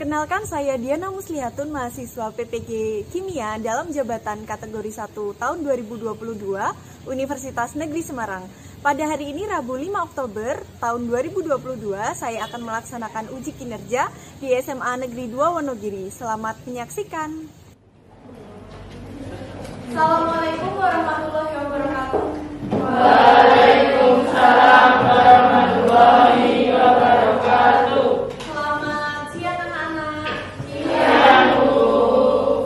Perkenalkan, saya Diana Muslihatun, mahasiswa PPG Kimia dalam jabatan kategori 1 tahun 2022 Universitas Negeri Semarang. Pada hari ini Rabu 5 Oktober tahun 2022, saya akan melaksanakan uji kinerja di SMA Negeri 2 Wonogiri. Selamat menyaksikan. Assalamualaikum warahmatullahi wabarakatuh. Waalaikumsalam warahmatullahi wabarakatuh. Selamat siang anak-anak. Siang, Bu.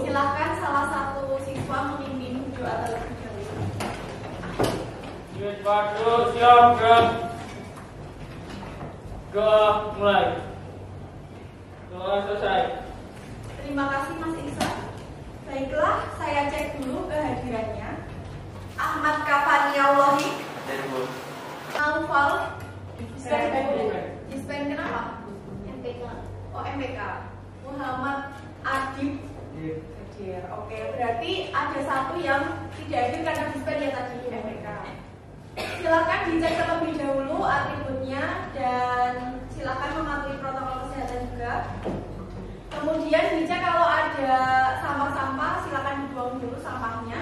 Silakan salah satu siswa memimpin doa terlebih dahulu. Siap, Doa mulai. Doa selesai. Terima kasih Mas Isa. Baiklah, saya cek dulu kehadirannya. Ahmad Kafaniallahi, Naufal, Dispen kenapa? MPK. Oh, MPK. Muhammad Adib. Hadir. Oke, berarti ada satu yang tidak hadir karena dispen ya tadi MPK. Silakan dicek terlebih dahulu atributnya dan silakan mematuhi protokol kesehatan juga. Kemudian dicek kalau ada sampah-sampah silakan dibuang dulu sampahnya.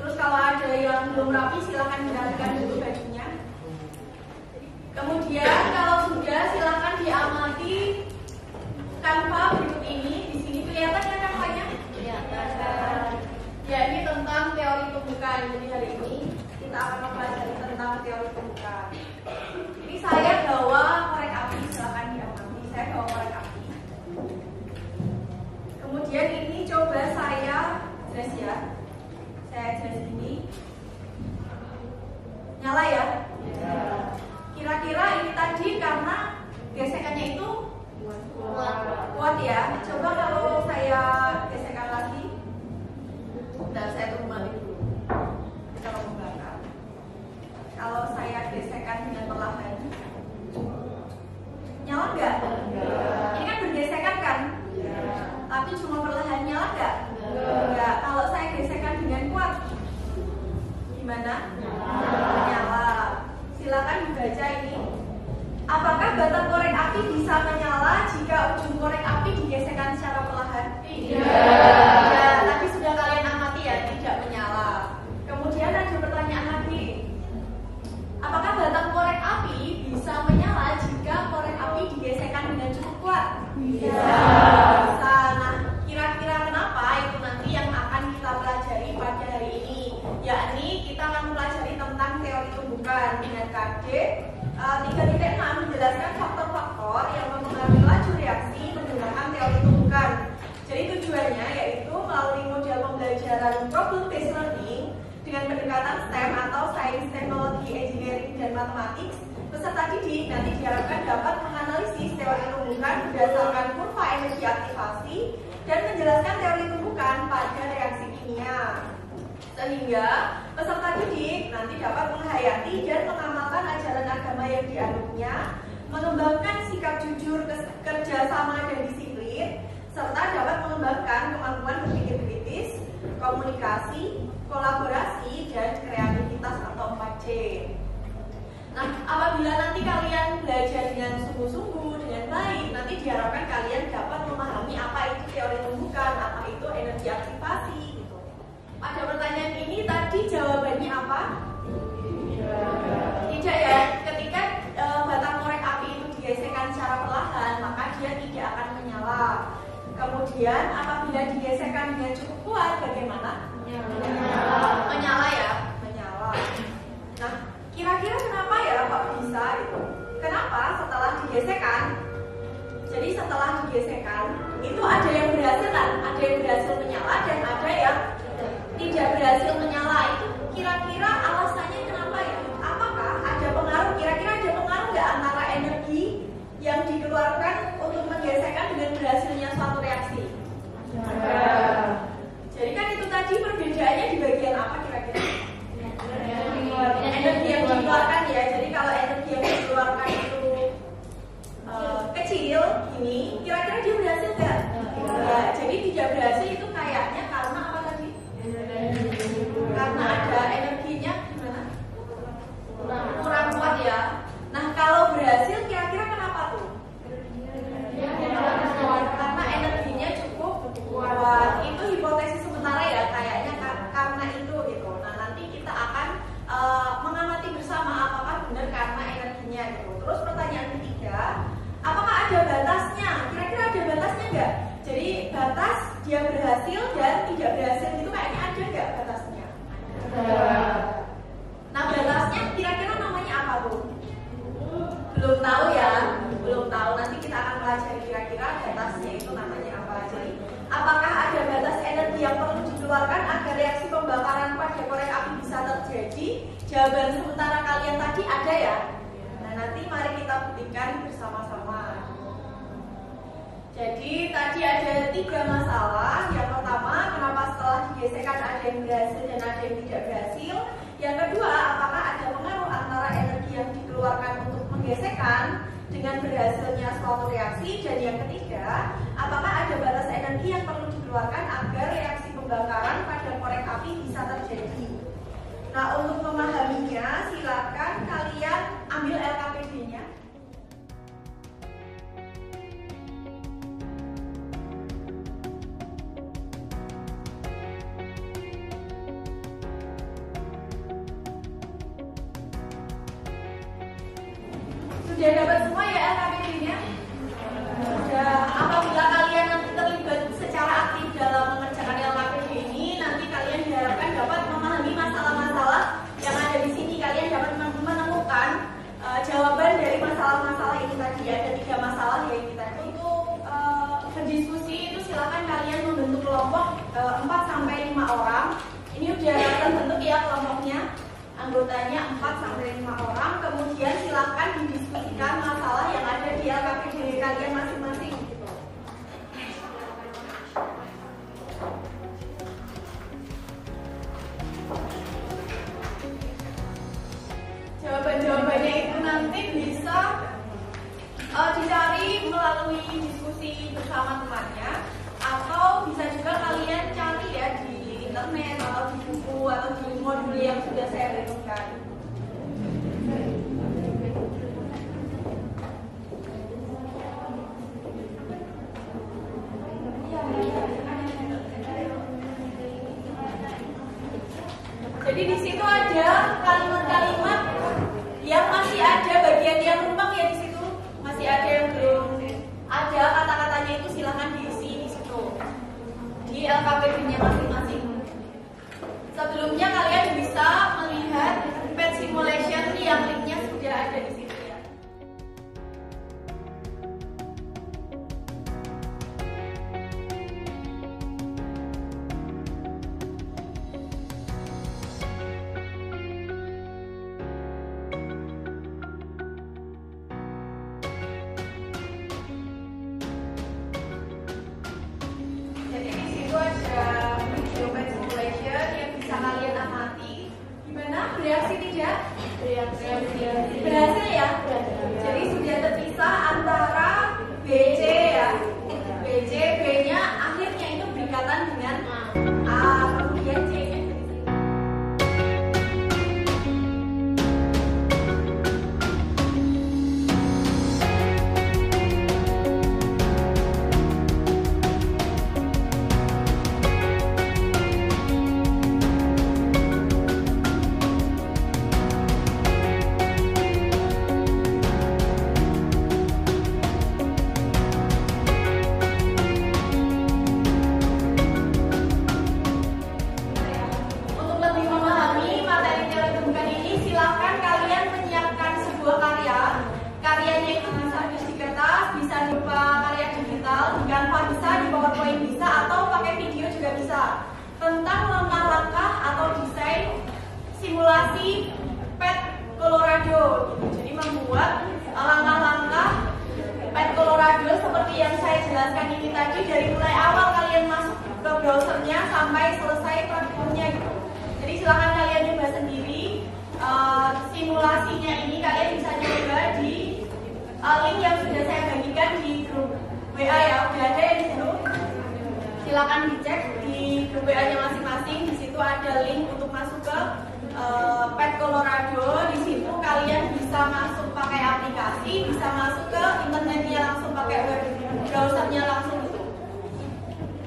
Terus kalau ada yang belum rapi silakan dirapikan dulu bajunya. Kemudian kalau sudah silakan diamati kanva berikut ini. Di sini kelihatan ya kanvanya? Kelihatan. Ya, ini tentang teori tumbukan. Jadi hari ini kita akan mempelajari tentang teori tumbukan. Ini saya bawa korek api, silakan diamati. Saya bawa korek api. Kemudian ini coba saya jelas ya. Saya jelas ini. Nyala ya? Kira-kira ini tadi karena gesekannya itu kuat ya. Coba kalau saya gesekkan lagi. Dan saya tunggu mati dulu. Kita mau membakar. Kalau saya gesekkan dengan perlahan, nyala nggak? Ini kan bergesekan kan? Tapi cuma perlahan, nyala nggak? Enggak. Kalau saya gesekkan dengan kuat, gimana? Nyala. Silakan dibaca ini. Apakah batang korek api bisa menyala jika ujung korek api digesekkan secara perlahan? Tidak. Tapi sudah kalian amati ya, tidak menyala. Kemudian ada pertanyaan lagi. Apakah batang korek api bisa menyala jika korek api digesekkan dengan cukup kuat? Bisa. Nah, kira-kira kenapa itu nanti yang akan kita pelajari pada hari ini, yakni kita akan mempelajari tentang teori tumbukan dengan KD 3.6 menjelaskan faktor-faktor yang mempengaruhi laju reaksi menggunakan teori tumbukan. Jadi tujuannya yaitu melalui model pembelajaran problem based learning dengan pendekatan STEM atau Science, Technology, Engineering, dan Mathematics, peserta didik nanti diharapkan dapat menganalisis teori tumbukan berdasarkan kurva energi aktivasi dan menjelaskan teori tumbukan pada reaksi kimia. Sehingga peserta didik nanti dapat menghayati dan mengamalkan ajaran agama yang dianutnya, mengembangkan sikap jujur, kerjasama dan disiplin, serta dapat mengembangkan kemampuan berpikir kritis, komunikasi, kolaborasi, dan kreativitas atau 4C. Nah, apabila nanti kalian belajar dengan sungguh-sungguh, dengan baik, nanti diharapkan kalian dapat memahami apa itu teori tumbukan, apa itu energi aktivasi gitu. Pada pertanyaan ini tadi jawabannya apa? Tidak ya. Ketika batang korek api itu digesekkan secara perlahan, maka dia tidak akan menyala. Kemudian apabila digesekkan dengan cukup kuat, bagaimana? Menyala ya, menyala. Nah, kira-kira kenapa ya kok bisa itu? Kenapa setelah digesekkan? Jadi setelah digesekkan itu ada yang berhasil kan? Ada yang berhasil menyala dan ada yang tidak berhasil menyala. Itu kira-kira alasannya kenapa ya? Apakah ada pengaruh? Kira-kira ada pengaruh nggak antara energi yang dikeluarkan untuk menggesekkan dengan berhasilnya suatu reaksi? Jadi kan itu tadi perbedaannya di bagian apa kira-kira? Energi yang dikeluarkan ya. Jadi kalau energi yang dikeluarkan itu kecil, ini kira-kira dia berhasil nggak? Ya, jadi tidak berhasil itu kayaknya karena apa tadi? Karena ada energinya jawaban sementara kalian tadi ada ya? Nah, nanti mari kita buktikan bersama-sama. Jadi tadi ada 3 masalah. Yang pertama, kenapa setelah digesekkan ada yang berhasil dan ada yang tidak berhasil. Yang kedua, apakah ada pengaruh antara energi yang dikeluarkan untuk menggesekkan dengan berhasilnya suatu reaksi. Dan yang ketiga, apakah ada batas energi yang perlu dikeluarkan agar reaksi pembakaran pada korek api bisa terjadi. Nah, untuk memahaminya, silakan kalian ambil LKPD-nya. Sudah dapat semua ya LKPD-nya? Sudah. Apabila kalian nanti terlibat secara aktif dalam mengerjakan LKPD ini, nanti kalian diharapkan dapat memahami masalah-masalah yang ada di sini. Kalian dapat menemukan jawaban dari masalah-masalah ini tadi. Ada 3 masalah ya ini tadi. Untuk berdiskusi itu silakan kalian membentuk kelompok 4-5 orang. Ini udah terbentuk ya kelompoknya. Anggotanya 4-5 orang. Kemudian silakan didiskusikan masalah yang ada di LKPD kalian masing-masing. Jawaban-jawabannya itu nanti bisa dicari melalui diskusi bersama temannya, atau bisa juga kalian cari ya di internet atau di buku atau di modul yang sudah saya berikan. Jadi di situ ada kalimat-kalimat yang masih ada bagian yang rumpang ya di situ, masih ada yang belum ada kata-katanya itu silahkan diisi di situ di LKPD-nya masing-masing. Sebelumnya kalian bisa melihat pet simulation yang linknya sudah ada di situ ya. Jadi di situ ada video pet simulation yang bisa kalian amati. Gimana? Bereaksi tidak? Berhasil ya? Jadi sudah terpisah antara BC ya. BC, B-nya akhirnya itu berikatan dengan A, kemudian C-nya. Untuk lebih memahami materi teori temukan ini, silakan kalian menyiapkan sebuah karya. Karyanya itu bisa di kertas, bisa berupa karya digital, di Canva bisa, di PowerPoint bisa, atau pakai video juga bisa. Tentang langkah-langkah atau desain simulasi PET Colorado. Jadi membuat langkah-langkah PET Colorado seperti yang saya jelaskan ini tadi, dari mulai awal kalian masuk ke browsernya sampai selesai praktikumnya gitu. Jadi silahkan kalian coba sendiri simulasinya ini. Kalian bisa coba di link yang sudah saya bagikan di grup WA ya, udah ada ya di situ. Silakan dicek di grup WA-nya masing-masing. Di situ ada link untuk masuk ke PET Colorado. Di situ kalian bisa masuk pakai aplikasi, bisa masuk ke internetnya langsung pakai web browsernya langsung gitu.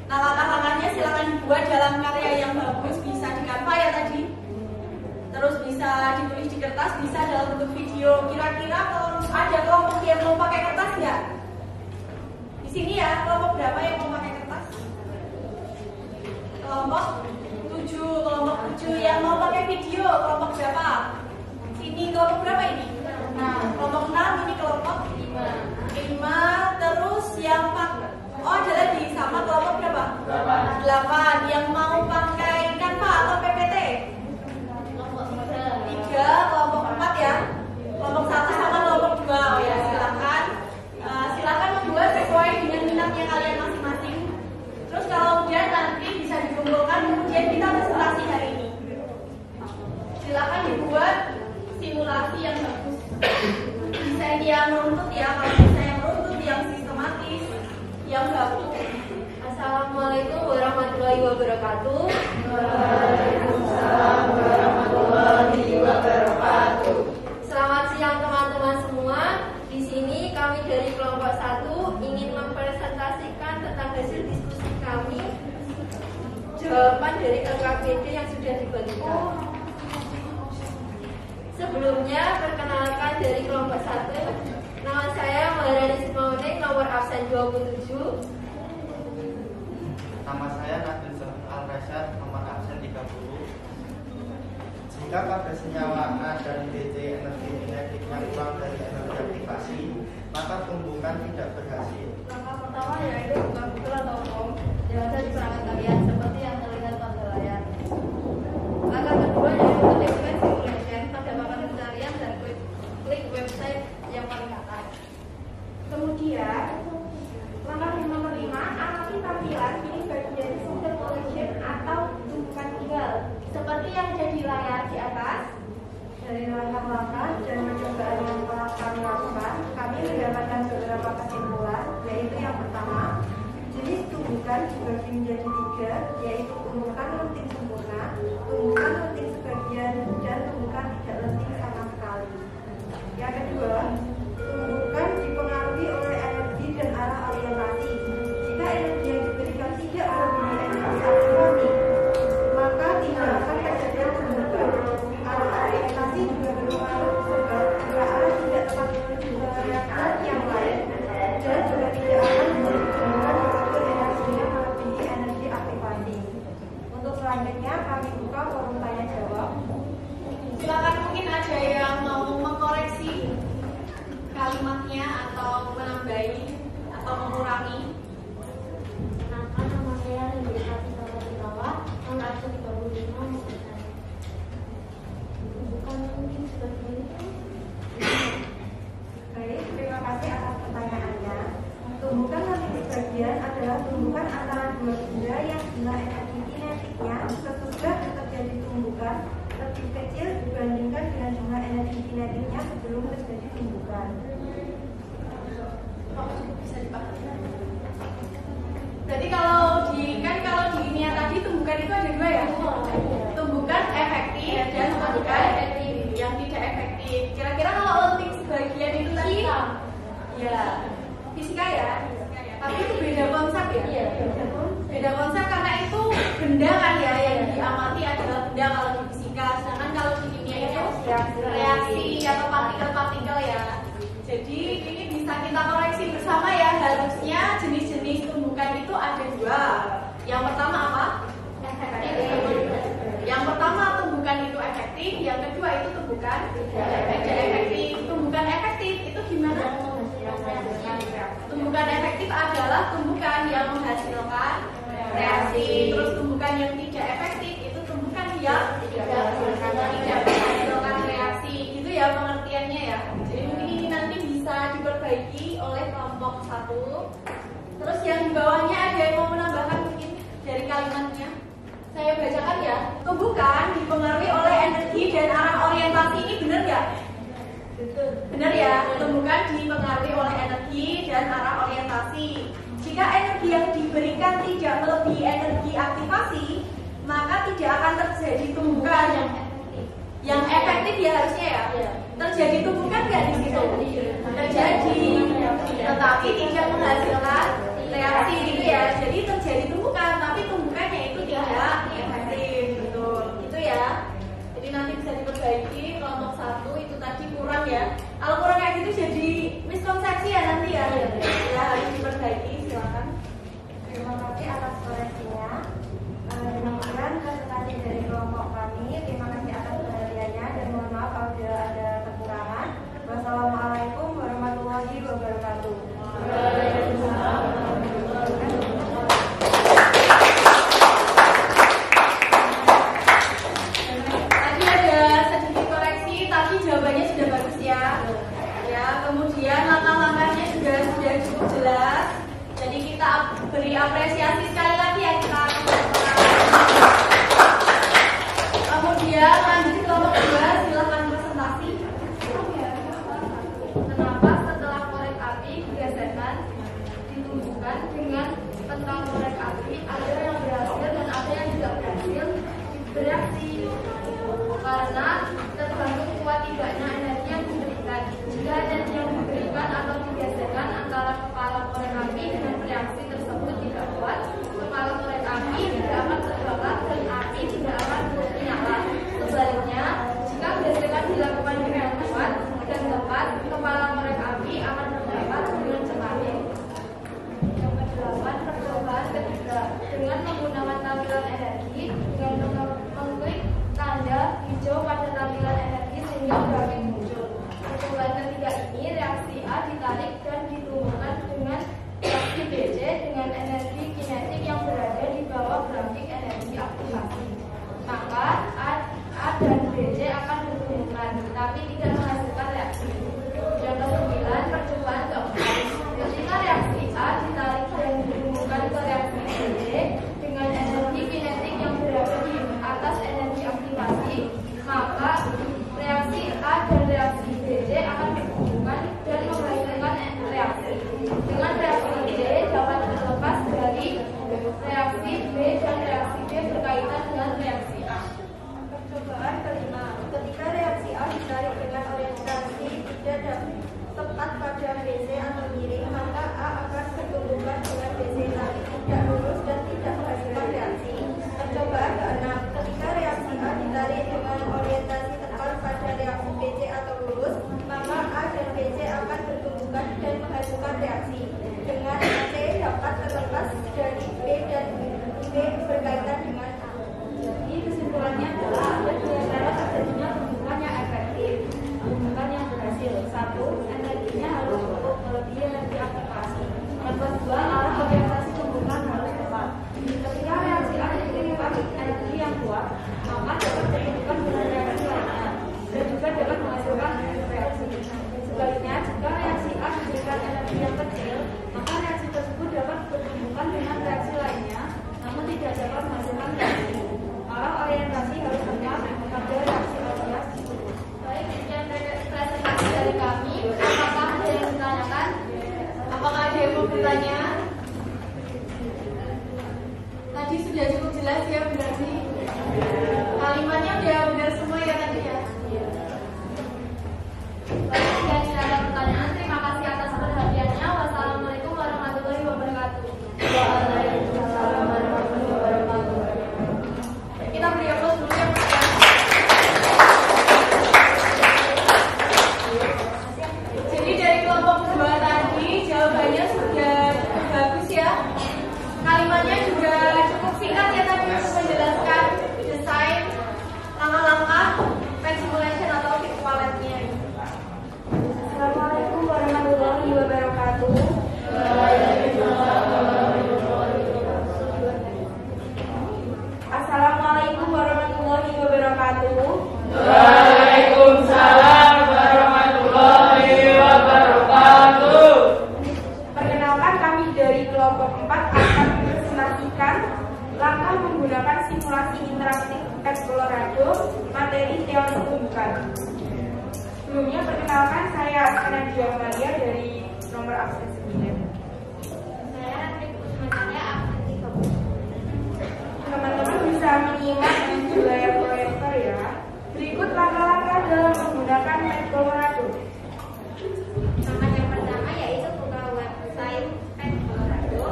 Nah, langkah-langkahnya silakan dibuat dalam karya yang bagus, bisa di Canva ya tadi. Terus bisa ditulis di kertas, bisa dalam bentuk video. Kira-kira kalau ada kelompok yang mau pakai kertas nggak? Di sini ya, kelompok berapa yang mau pakai kertas? Kelompok 7, kelompok 7 yang mau pakai video, kelompok berapa? Sini kelompok berapa ini? Nah, kelompok 6, ini kelompok 5, terus yang oh ada lagi sama kelompok berapa? 8 yang mau pakai Canva atau PPT? Kelompok 3 yang meruntut ya, kalau bisa yang meruntut, yang sistematis, yang baku. Assalamualaikum warahmatullahi wabarakatuh. Waalaikumsalam warahmatullahi wabarakatuh. Selamat siang teman-teman semua. Di sini kami dari kelompok 1 ingin mempresentasikan tentang hasil diskusi kami, jawaban dari LKPD yang sudah dibagikan. Sebelumnya, perkenalkan dari kelompok 1. Nama saya Maharani Sismauning, nomor absen 27. Nama saya Nabil Zafir Al-Rasyad, nomor absen 30. Jika pada senyawa A dan BC energi kinetiknya kurang dari energi aktivasi, maka tumbukan tidak berhasil. Langkah pertama yaitu buka Google atau Chrome yang ada di perangkat kalian seperti yang terlihat pada layar. Langkah kedua yaitu ketik web simulation pada papan pencarian dan klik website yang paling atas. Kemudian, langkah nomor 5, amati tampilan pilih bagian sumber collection atau tumpukan tinggal seperti yang ada di layar di atas. Dari langkah-langkah dan percobaan yang telah kami lakukan, kami mendapatkan beberapa kesimpulan, yaitu yang pertama, jenis tumbukan dibagi menjadi 3, yaitu tumbukan lenting sempurna, tumbukan lenting sebagian, dan tumbukan tidak lenting sama sekali. Yang kedua, tumbukan dipengaruhi oleh energi dan arah orientasi. Jika energi yang diberikan tidak melebihi energi aktivasi, maka tidak akan terjadi tumbukan. Arah orientasi juga berpengaruh sebab jika arah tidak tepat menuju ke reaktor yang lain, dan juga tidak akan menjadi tumbukan walaupun energinya melebihi energi aktivasi. Untuk selanjutnya kami buka forum tanya jawab. Silakan, mungkin ada yang mau mengkoreksi kalimatnya atau menambahi atau mengurangi. Kenalkan, nama saya Lindri Fatisah Fatimawah, nomor absen 35. Bukan mungkin seperti itu. Baik, terima kasih atas pertanyaannya. Tumbukan lenting sebagian adalah tumbukan antara dua benda yang jumlah energi kinetiknya sesudah terjadi tumbukan lebih kecil dibandingkan dengan jumlah energi kinetiknya sebelum terjadi tumbukan. Bisa dipahami. Berarti kalau di ini tadi tumbukan itu ada 2 ya? Tumbukan efektif dan tumbukan yang tidak efektif. Kira-kira kalau lenting sebagian itu tadi ya fisika ya? Tapi itu beda konsep ya? Iya. Beda konsep karena itu benda kan ya, yang diamati adalah benda kalau di fisika. Sedangkan kalau di kimia itu reaksi atau partikel-partikel ya. Jadi ini bisa kita koreksi bersama ya. Harusnya jenis-jenis tumbukan itu ada 2. Yang pertama apa? Efektif. Yang pertama tumbukan itu efektif. Yang kedua itu tumbukan tidak efektif. Tumbukan efektif itu gimana? Tumbukan efektif adalah tumbukan yang menghasilkan reaksi. Terus tumbukan yang tidak efektif itu tumbukan yang tidak menghasilkan reaksi. Gitu ya pengertiannya ya. Jadi mungkin ini nanti bisa diperbaiki oleh kelompok 1. Terus yang di bawahnya ada yang mau menambahkan mungkin dari kalimatnya. Saya bacakan ya. Tumbukan dipengaruhi oleh energi dan arah orientasi. Ini benar ya? Benar ya, tumbukan dipengaruhi oleh energi dan arah orientasi. Jika energi yang diberikan tidak melebihi energi aktivasi, maka tidak akan terjadi tumbukan yang efektif ya harusnya ya. Terjadi tumbukan nggak di situ? Terjadi, tetapi tidak menghasilkan reaksi gitu ya. Jadi terjadi tumbukan, tapi tumbukannya itu tidak efektif, betul. Itu ya. Jadi nanti bisa diperbaiki kelompok 1 itu tadi kurang ya. Kalau kurang kayak gitu jadi miskonsepsi ya nanti ya. Ya harus diperbaiki, silakan. Terima kasih atas koreksinya. Demikian presentasi dari kelompok kami. Terima kasih atas perhatiannya dan mohon maaf kalau ada kekurangan. Wassalamualaikum warahmatullahi wabarakatuh. Tadi ada sedikit koreksi, tapi jawabannya sudah bagus ya. Ya, kemudian langkah-langkahnya juga sudah cukup jelas. Jadi kita beri apresiasi sekali lagi ya kita. Kemudian lanjut kelompok 2, silakan presentasi. Kenapa sehingga grafik muncul. Percobaan ketiga ini reaksi A ditarik dan ditumbuhkan dengan reaksi BC dengan energi kinetik yang berada di bawah grafik energi aktivasi. Maka A dan BC akan ditumbuhkan, tapi tidak menghasilkan reaksi. Yang ke-9, percobaan keempat. Ketika reaksi A ditarik dan ditumbuhkan ke reaksi BC dengan energi kinetik yang berada di atas energi aktivasi, maka reaksi A dan reaksi BC akan berhubungan dan menghasilkan reaksi. Dengan reaksi D dapat terlepas dari reaksi B dan reaksi B berkaitan dengan reaksi A. Percobaan kelima, ketika reaksi A ditarik dengan orientasi tidak tepat pada BC atau miring, maka A akan bertumbukan dengan BC tapi tidak lurus dan tidak menghasilkan reaksi. Percobaan keenam, ketika reaksi A ditarik dengan orientasi tepat pada reaksi BC atau lurus, maka A dan BC akan bertumbukan dan menghasilkan reaksi. Dengan C dapat terlepas dari B dan B berkaitan dengan A. Jadi kesimpulannya adalah ada dua cara terjadinya pembukaan yang efektif, pembukaan yang berhasil. Satu, energinya harus cukup melebihi energi aktivasi. Yang kedua, arah orientasi pembukaan harus tepat. Ketika reaksi A dikirimkan energi yang kuat, maka dapat ditunjukkan dengan reaksi lainnya dan juga dapat menghasilkan reaksi. Sebaliknya, jika reaksi A diberikan energi yang kecil, maka reaksi tersebut dapat berhubungan dengan reaksi lainnya, namun tidak dapat menghasilkan reaksi. Arah orientasi harus tepat pada reaksi alias disebut. Baik, sekian presentasi dari kami. Apakah ada yang ditanyakan? Apakah ada yang mau bertanya? Tadi sudah cukup jelas ya, benar sih? Kalimatnya udah benar semua ya tadi ya? Baik, sekian tidak ada pertanyaan. Terima kasih atas perhatiannya. Wassalamualaikum warahmatullahi wabarakatuh. Waalaikumsalam warahmatullahi wabarakatuh. Kita beri aplaus dulu ya. Jadi dari kelompok 2 tadi jawabannya sudah bagus ya. Kalimatnya juga cukup singkat ya tadi untuk menjelaskan desain langkah-langkah pen simulation atau virtual lab-nya. Assalamualaikum warahmatullahi wabarakatuh. Assalamualaikum warahmatullahi wabarakatuh. Waalaikumsalam warahmatullahi wabarakatuh. Perkenalkan, kami dari kelompok 4 akan mempresentasikan langkah menggunakan simulasi interaktif Explorado materi teori tumbukan. Sebelumnya perkenalkan, saya Nadia Amalia dari nomor absen 9. Saya Ratri Kusumanya absen 3. Teman-teman bisa menyimak di layar proyektor ya. Berikut langkah-langkah dalam menggunakan Explorado. Langkah yang pertama yaitu buka website Explorado.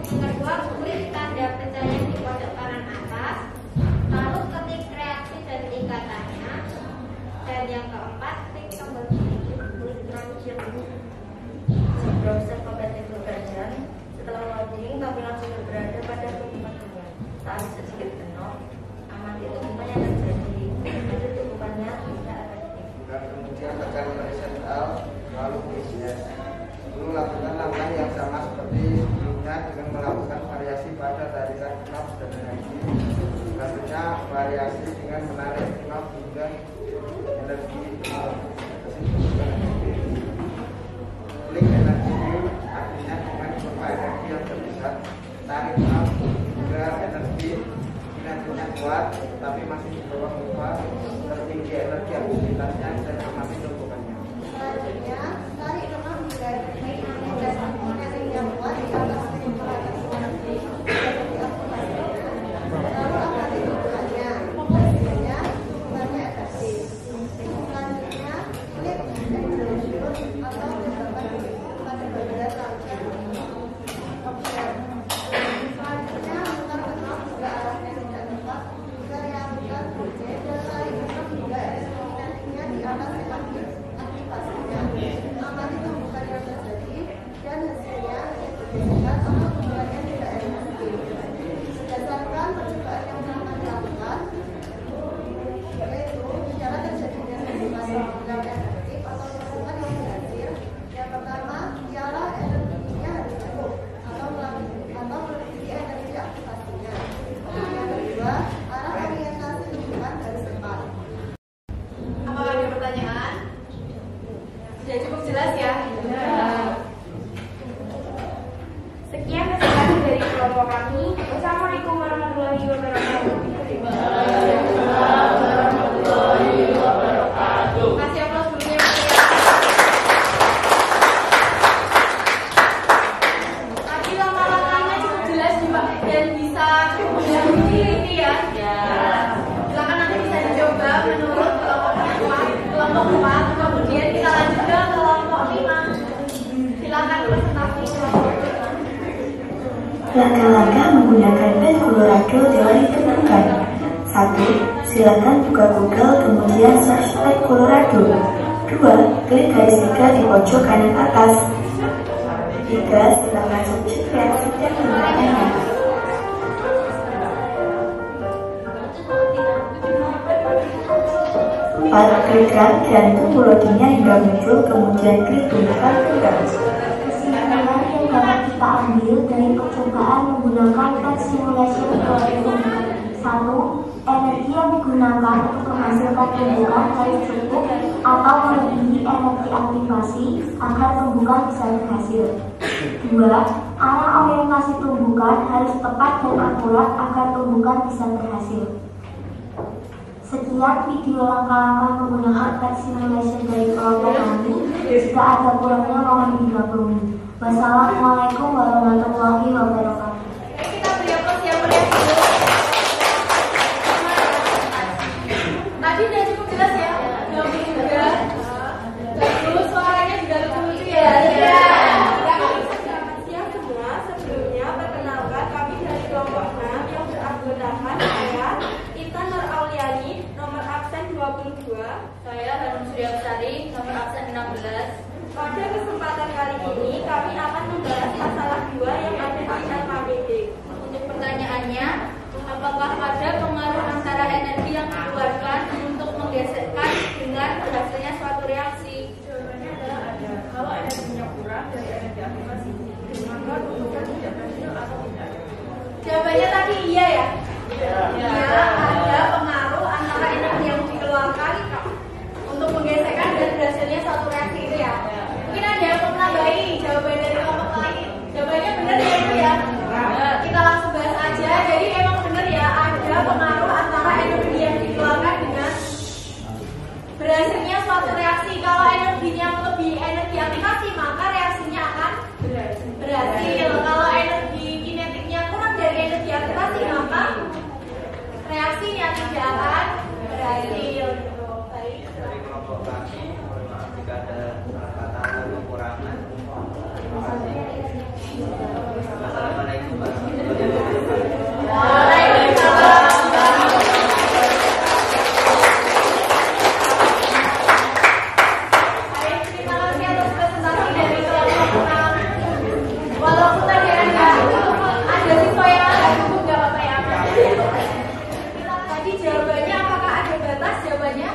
Yang kedua, klik tanda pencarian di pojok kanan atas. Lalu ketik reaksi dan tingkatannya. Dan yang keempat, klik tombol launcher. Browser kompetitif version. Setelah loading, tampilan sudah berada pada tumbukan bunga. Saat sedikit penuh, amati tumbukan yang terjadi. Jadi tumbukannya tidak efektif. Dan kemudian tekan reset Alt, lalu yes. Lalu lakukan langkah yang sama seperti sebelumnya dengan melakukan variasi pada tarikan knop dan energi. Selanjutnya variasi dengan menarik knop hingga energi klik energi view, artinya dengan berupa energi yang terbesar, tarik knop hingga energi kinetiknya kuat tapi masih di bawah berupa tertinggi energi aktivitasnya dan amati tumbukannya. Selanjutnya, tarik knop hingga naik angin dan kinetik yang kuat di atas tumbukan energi. Lalu amati tumbukannya. Hasilnya, tumbukannya efektif. Selanjutnya, klik extrusion atau menambahkan pada bagian launcher option. Selanjutnya, putar knop ke arah yang tidak tepat hingga program efektif atau program yang berhasil. Yang pertama ialah energinya harus cukup atau melebihi energi aktivasinya. Yang kedua, arah orientasi tumbuhan harus tepat. Apakah ada pertanyaan? Sudah cukup jelas ya? Sekian presentasi dari kelompok kami. Wassalamualaikum warahmatullahi wabarakatuh. Kasih aplaus dulu ya. Tadi langkah-langkahnya cukup jelas juga dan bisa cukup diteliti ya. Silakan nanti bisa dicoba menurut kelompok 4, kemudian kita lanjut ke kelompok 5. Silakan presentasi kelompok 5. Langkah-langkah menggunakan pet Colorado teori tumbukan. 1. Silakan buka Google kemudian search pet Colorado. 2. Klik garis 3 di pojok kanan atas. 3. Silakan subjek reaksi dan menggunakannya. 4. Klik run dan tunggu loadingnya hingga muncul, kemudian klik tumbukan kembali. Kesimpulan yang dapat kita ambil dari percobaan menggunakan pet simulation teori tumbukan. 1. Energi yang digunakan untuk menghasilkan tumbukan harus cukup atau melebihi energi aktivasi agar tumbukan bisa berhasil. 2. Arah orientasi tumbukan harus tepat dan akurat agar tumbukan bisa berhasil. Sekian video langkah-langkah menggunakan pet simulation dari kelompok kami. Jika ada kurangnya mohon dimaklumi. Wassalamualaikum warahmatullahi wabarakatuh. Kita beri aplaus yang meriah dulu. Tadi udah cukup jelas ya? Belum juga. Dan dulu suaranya juga lucu-lucu ya? Iya. Selamat siang semua. Sebelumnya perkenalkan kami dari kelompok 6 yang beranggotakan saya Intan Nur Auliani, nomor absen 22. Saya Hanum Suryapsari, nomor absen 16. Pada kesempatan kali ini kami akan membahas masalah 2 yang ada di LKPD. Untuk pertanyaannya, apakah ada pengaruh antara energi yang dikeluarkan untuk menggeserkan dengan berhasilnya suatu reaksi? Jawabannya adalah ada. Kalau energinya kurang dari energi aktivasi, maka tumbukan tidak berhasil atau tidak. Jawabannya tadi iya ya? Iya, ada pengaruh antara energi yang dikeluarkan untuk menggeserkan dan berhasilnya suatu reaksi itu ya. Mungkin ada yang mau menambahi jawaban dari kelompok lain. Jawabannya benar ya itu ya? Kita langsung bahas aja. Jadi emang benar ya, ada pengaruh antara energi yang dikeluarkan dengan berhasilnya suatu reaksi. Kalau energinya melebihi energi aktivasi, maka reaksinya akan berhasil. Kalau energi kinetiknya kurang dari energi aktivasi, maka reaksinya tidak akan berhasil. Baik. Dari kelompok kami, mohon maaf jika ada salah kata atau kekurangan. Terima kasih. Assalamualaikum warahmatullahi wabarakatuh. Waalaikumsalam. Baik, terima kasih atas presentasi dari kelompok 6. Walaupun tadi ada siswa yang agak cukup, gak apa-apa ya. Tadi jawabannya apakah ada batas? Jawabannya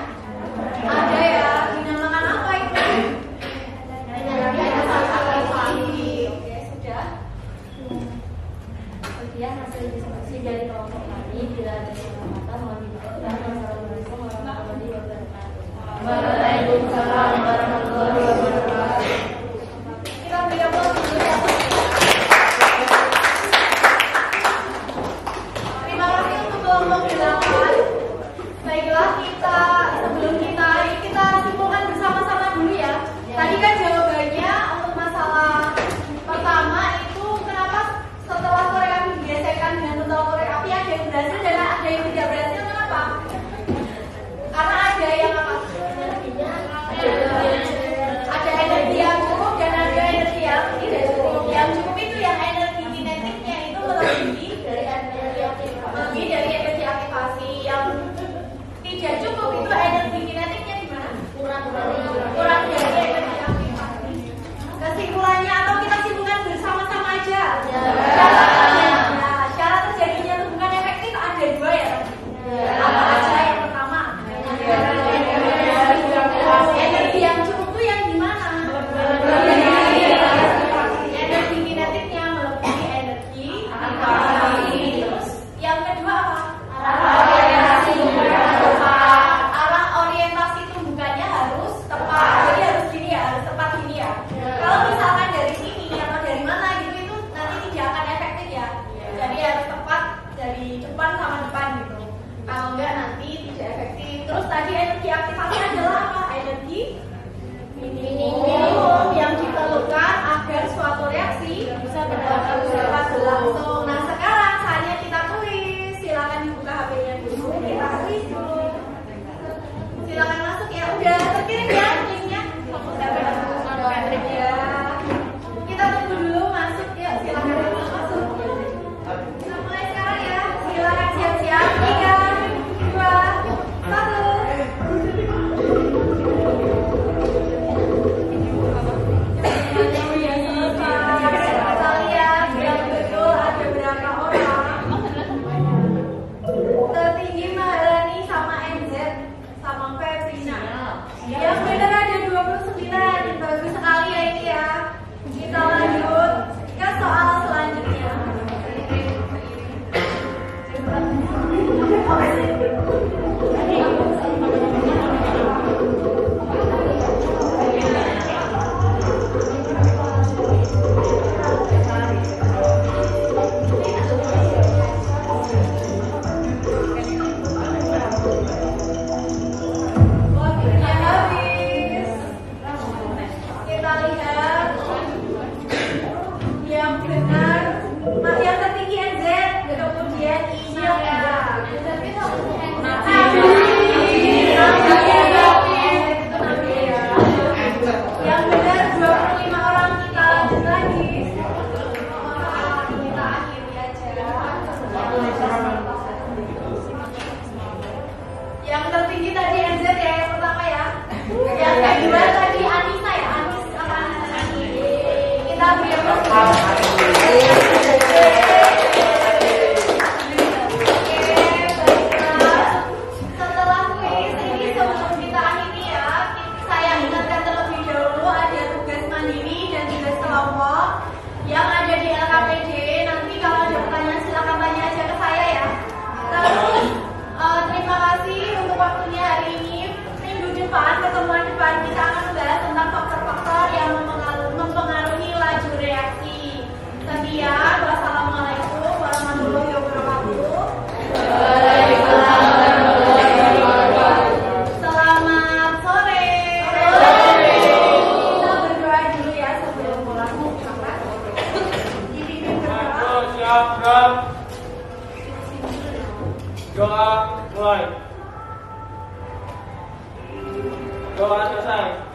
kedua tadi Anissa ya, Anis apa Anissa? Kita beri setelah kuis ini, sebelum kita akhiri ya, saya ingatkan terlebih dahulu ada tugas mandiri dan tugas kelompok yang ada di LKPD. Nanti kalau ada pertanyaan silakan tanya aja ke saya ya. Terus terima kasih untuk waktunya hari ini. Minggu depan, pertemuan depan kita akan membahas tentang faktor-faktor yang mempengaruhi laju reaksi. Sekian, wassalamualaikum warahmatullahi wabarakatuh. Selamat sore. Kita berdoa dulu ya sebelum pulang. Dipimpin berdoa. Siap. Doa mulai. Doa selesai.